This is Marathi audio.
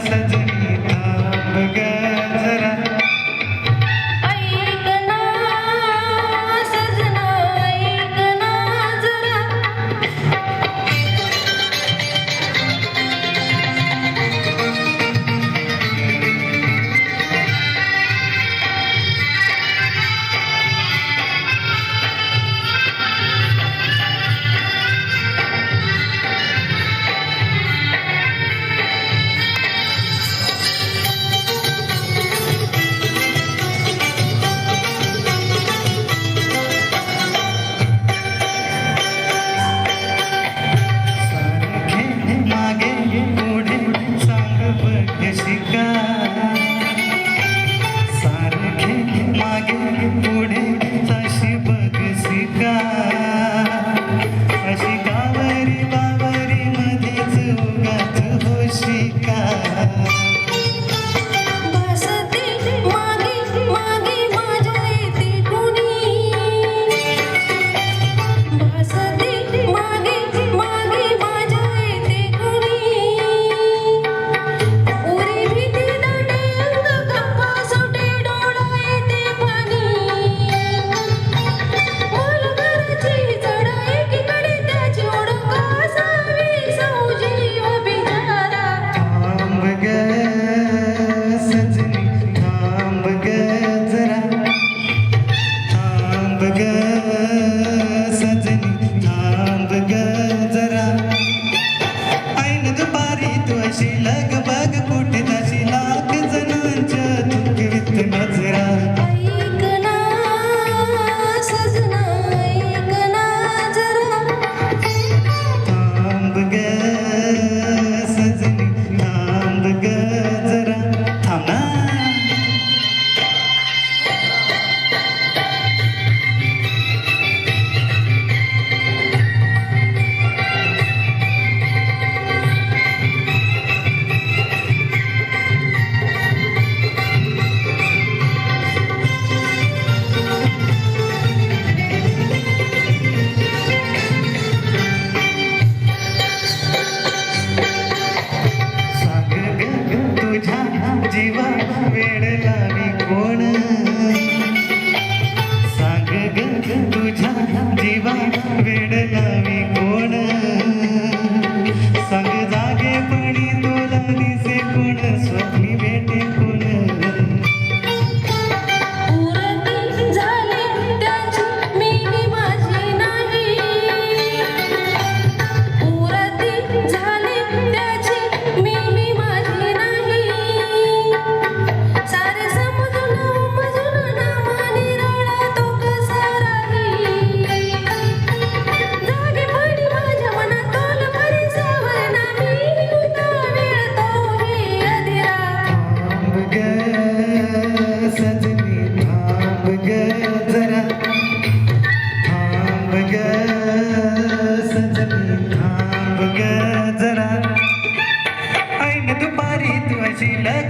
सजनी थांब ग जरा ऐक ना सजना ऐक ना जरा जीवा वेड लावी कोण सांग ग तुझ्या जीवा वेड लावी कोण सांग जागेपणी तुला दिसे कोण स्वप्नी भेटे कोण उरती झाली त्याची मी माझी नाही उरती झाली त्याची मी माझी नाही सारे समजून ना मानी रडा तो कसा राही जागेपणी माझ्या मनात तोल भरी सावरना मी होता वेळ तो ही अधीरा थांब ग सजनी थांब ग जरा थांब ग सजनी थांब ग जरा ऐन दुपारी तू अशी लग